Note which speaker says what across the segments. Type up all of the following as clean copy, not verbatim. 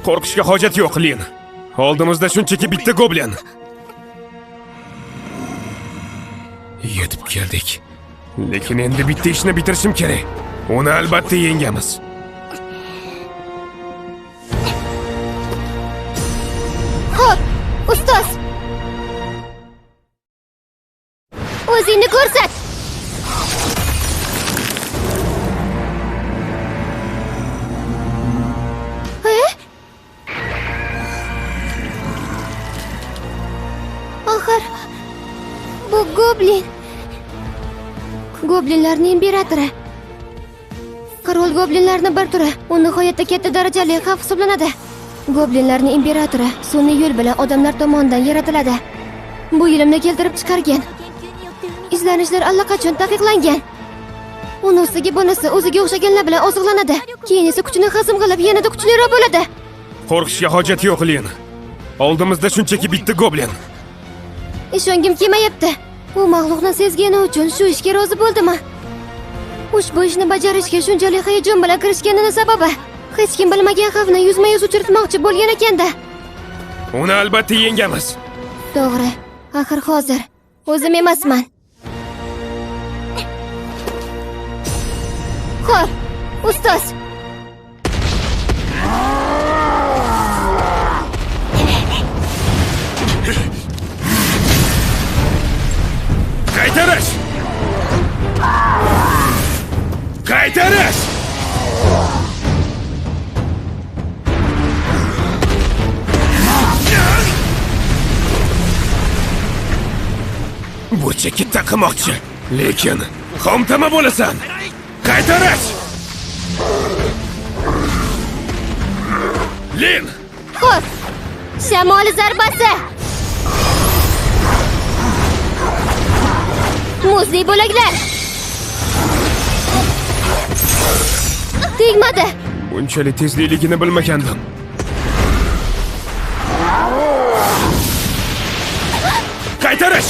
Speaker 1: Qo'rqishga hojat yo'q, Lin. Oldimizda shunchaki bitta goblin. Yetib keldik. Lekin endi bitta ishni bitirishim kerak. Uni albatta yengamiz.
Speaker 2: Xo'p, ustoz. O'zingni ko'rsat. Axir bu goblin. Goblinlarning imperatori. Qirol goblinlarning bir turi. U nihoyatda katta darajali xavf hisoblanadi. Goblinlarning imperatori sun'iy yo'l bilan odamlar tomonidan yaratiladi. Bu ilmni keltirib chiqargan. Izlanishlar allaqachon taqiqlangan. Uni ustiga bunisi o'ziga o'xshaganlar bilan oziqlanadi. Keyin esa kuchini hazm qilib yanada kuchliroq bo'ladi.
Speaker 1: Qo'rqishga hojat yo'q, Lin. Oldimizda shunchaki bitta goblin.
Speaker 2: Ishongim kelmayapti. U mag'luqni sezgani uchun shu ishga rozi bo'ldimi? Ushbu ishni bajarishga shunchalik hayajon bilan kirishganining sababi hech kim bilmagan xavfni yuzma-yuz uchirtmoqchi bo'lgan ekanda.
Speaker 1: Uni albatta yengamiz.
Speaker 2: To'g'ri. Axir hozir o'zim emasman. Xo'p, ustoz.
Speaker 1: Qaytarish! Qaytarish! Burchakka taqimoqchi, lekin xomtama bo'lasan. Qaytarish! Lin!
Speaker 2: Xo'p. Shamol zarbasi. Muzli bo'laklar. Tegmadi.
Speaker 1: Bunchalik tezlikligini bilmagandim. Qaytarish!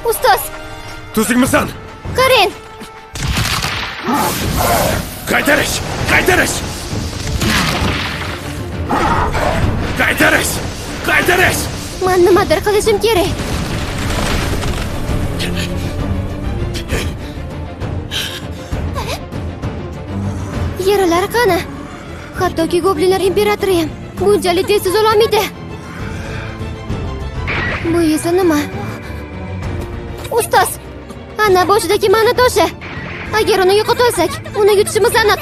Speaker 2: Ustoz,
Speaker 1: Tuzukmisan?
Speaker 2: qarang.
Speaker 1: Qaytarish! Qaytarish! Qaytarish! Qaytarish!
Speaker 2: Men nimadir qilishim kerak. Yaralari qani? Hattoki goblinlar imperatori ham bunchalik tezsiz ololmaydi. Bu esa nima? Ustoz, ana boshidagi mana toshi. Agar uni yo'qotolsak, uni yutishimiz aniq.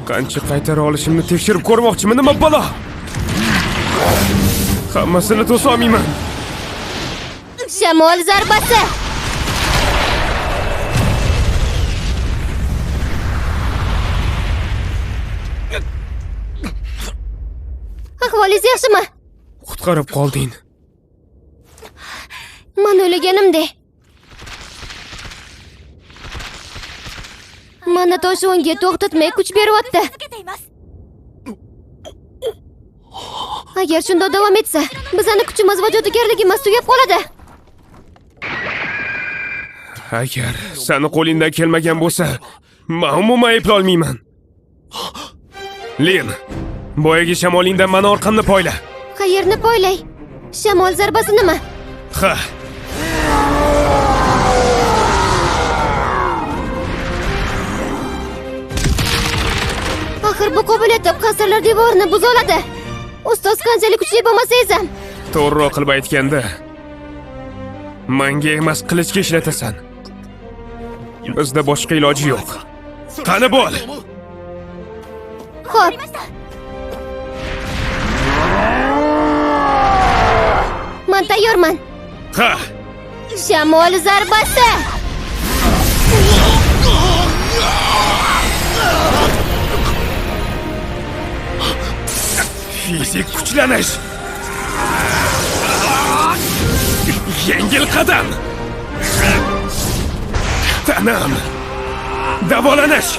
Speaker 1: Qancha qaytara olishimni tekshirib ko'rmoqchiman, nima balo? Hammasini to'sa olmayman.
Speaker 2: Shamol zarbasi. Ahvolingiz yaxshimi?
Speaker 1: Qutqarib qolding.
Speaker 2: Men o'ylaganimdek. Mana tosh unga to'xtatmay kuch beryapti. Agar shunday davom etsa, bizning kuchimiz va jodugarligimiz tugab qoladi.
Speaker 1: Agar seni qo'lingdan kelmagan bo'lsa, men umuman ayblolmayman. Lin, boyagi shamolingdan meni orqamni poyla.
Speaker 2: Qayerni poylay? Shamol zarbasi nima?
Speaker 1: Ha.
Speaker 2: Axir bu qobiliyat qasrlar devorini buza oladi. Ustoz qanchalik kuchli bo'lmasangiz ham.
Speaker 1: To'g'ri qilib aytganda, menga emas qilichga ishlatasan. Bizda boshqa iloji yo'q. Qani bo'l.
Speaker 2: Xo'p. Men tayyorman.
Speaker 1: Ha.
Speaker 2: Shamol zarbasi.
Speaker 1: Fizik kuchlanish. Yengil qadam. Tanam. Davolanish.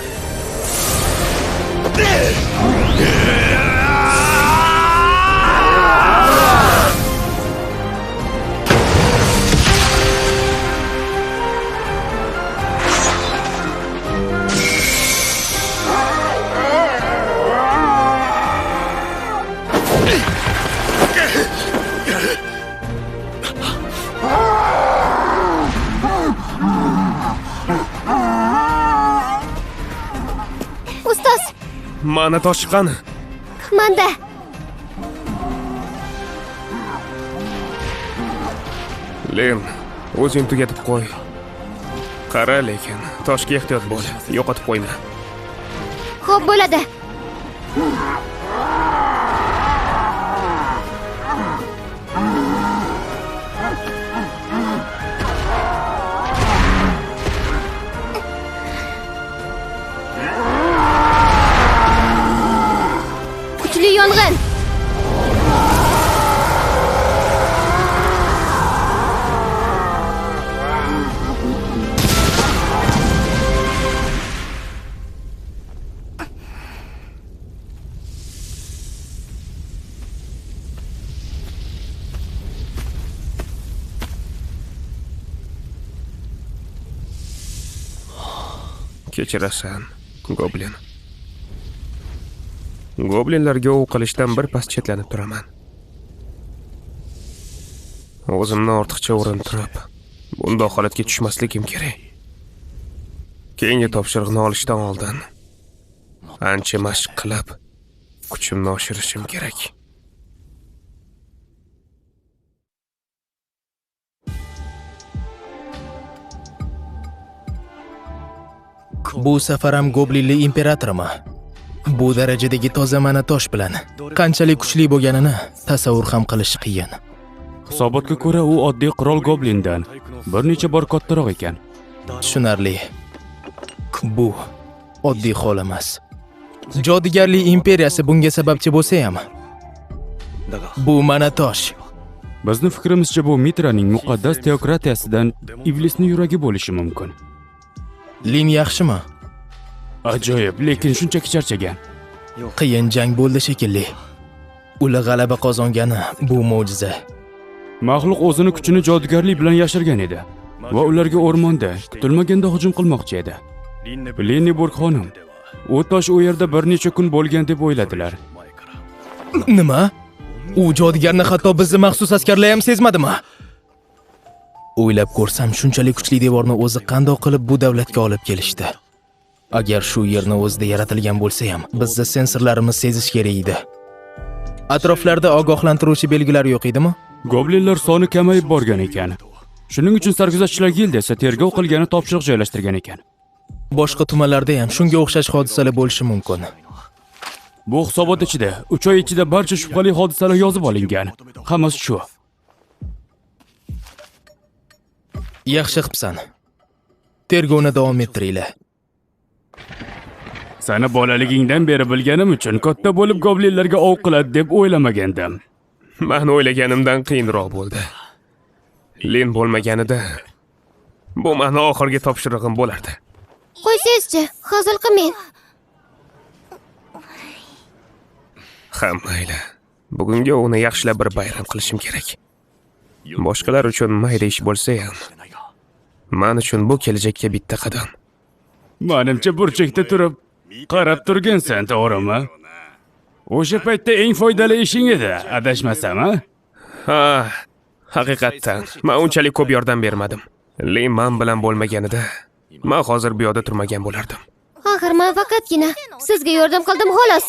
Speaker 1: Mana toshi qani?
Speaker 2: Manda.
Speaker 1: Len, o'zing tugatib qo'y. Qara lekin, toshga ehtiyot bo'l, yo'qotib qo'yma.
Speaker 2: Xo'p bo'ladi. Kuchli yong'in.
Speaker 1: Kechirasan, goblin. Goblinlarga ov qilishdan bir pas chetlanib turaman. O'zimni ortiqcha urintirib, bunday holatga tushmasligim kerak. Keyingi topshiriqni olishdan oldin ancha mashq qilib, kuchimni oshirishim kerak.
Speaker 3: Bu safar ham goblinli imperatormi? Bu darajadagi toza mana tosh bilan qanchalik kuchli bo'lganini tasavvur ham qilish qiyin.
Speaker 4: Hisobotga ko'ra u oddiy qirol goblindan bir necha bor kattaroq ekan.
Speaker 3: Tushunarli. Bu oddiy hol emas. Jodugarlik imperiyasi bunga sababchi bo'lsa ham, bu mana tosh.
Speaker 4: Bizning fikrimizcha bu Mitraning muqaddas teokratiyasidan iblisning yuragi bo'lishi mumkin.
Speaker 3: Lin yaxshimi?
Speaker 4: Ajoyib, lekin shunchaki charchagan.
Speaker 3: Qiyin jang bo'ldi shekilli. Ular g'alaba qozongani bu mo'jiza.
Speaker 4: Maxluq o'zini kuchini jodugarlik bilan yashirgan edi va ularga o'rmonda kutilmaganda hujum qilmoqchi edi. Lenneburg xonim, u tosh u yerda bir necha kun bo'lgan deb o'yladilar.
Speaker 3: Nima? U jodugarni hatto bizni maxsus askarlar ham sezmadimi? O'ylab ko'rsam, shunchalik kuchli devorni o'zi qanday qilib bu davlatga olib kelishdi? Agar shu yerni o'zida yaratilgan bo'lsa ham, bizda sensorlarimiz sezish kerak edi. Atroflarda ogohlantiruvchi belgilar yo'q edimi?
Speaker 4: Goblinlar soni kamayib borgan ekan. Shuning uchun sarguzashtchilar gildiyasi tergov qilgani topshiriq joylashtirgan ekan.
Speaker 3: Boshqa tumanlarda ham shunga o'xshash hodisalar bo'lishi mumkin.
Speaker 4: Bu hisobot ichida 3 oy ichida barcha shubhali hodisalar yozib olingan. Hammasi shu.
Speaker 3: Yaxshi qilibsan. Tergovni davom ettiringlar.
Speaker 4: Seni bolaligingdan beri bilganim uchun katta bo'lib goblinlarga ov qiladi deb o'ylamagandim.
Speaker 1: Men o'ylaganimdan qiyinroq bo'ldi. Len bo'lmaganida bu meni oxirgi topshirig'im bo'lardi.
Speaker 2: Qo'ysangizchi, hazil qilmang.
Speaker 1: Ha, mayli. Bugunga uni yaxshilab bir bayram qilishim kerak. Boshqalar uchun mayda ish bo'lsa ham, men uchun bu kelajakka bitta qadam.
Speaker 4: Menimcha burchakda turib qarab turgansan, to'g'rimi? O'sha paytda eng foydali ishing edi, adashmasam, ha?
Speaker 1: Ha, haqiqatdan, men unchalik ko'p yordam bermadim. Len men bilan bo'lmaganida, men hozir bu yerda turmagan bo'lardim.
Speaker 2: Axir men faqatgina sizga yordam qildim xolos.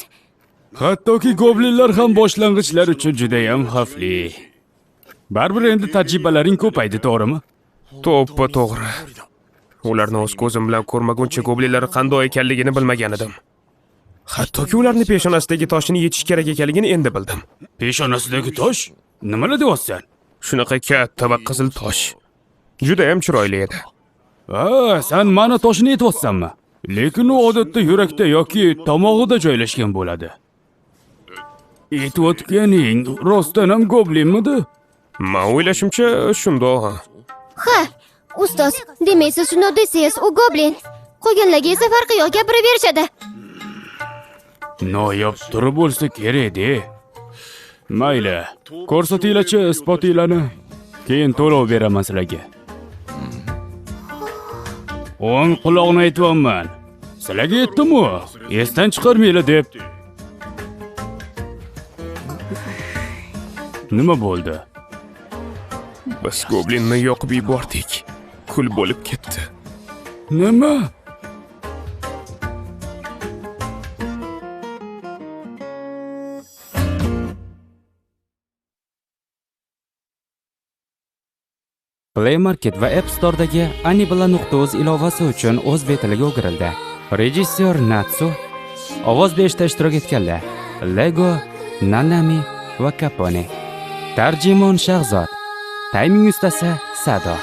Speaker 4: Hattoki goblinlar ham boshlang'ichlar uchun juda ham xavfli. Baribir endi tajribalaring ko'paydi, to'g'rimi?
Speaker 1: To'ppa to'g'ri. Ularni o'z ko'zim bilan ko'rmaguncha goblinlar qanday ekanligini bilmagan edim. Hattoki ularni peshonasidagi toshini yechish kerak ekanligini endi bildim.
Speaker 4: Peshonasidagi tosh? Nimalar deyapsan?
Speaker 1: Shunaqa katta va qizil tosh. Juda ham chiroyli edi.
Speaker 4: Ha, sen mana toshini aytyapsanmi? Lekin u odatda yurakda yoki tomog'ida joylashgan bo'ladi. Aytayotganing rostdan ham goblinmidi?
Speaker 1: Men o'ylashimcha shundoq.
Speaker 2: Ha, ustoz, demak siz shunday desangiz, u goblin. Qolganlarga esa farqi yo'q, gapiraverishadi.
Speaker 4: Noyob turi bo'lsa kerak-de. Mayli, ko'rsatinglarchi isbotinglarni. Keyin to'lov beraman sizlarga. O'ng quloqni aytibman. Sizlarga aytdim-ku, esdan chiqarmanglar deb. Nima bo'ldi?
Speaker 1: Biz goblinni yoqib yubordik. Kul bo'lib ketdi.
Speaker 4: Nima? Play Market va App Store'dagi Anibla.uz ilovasi uchun o'z betiliga o'girildi. Rejissyor Natsu, ovoz berishda ishtirok etganlar: Lego, Nanami va Capone. Tarjimon Shahzod. Tayming ustasi Sado.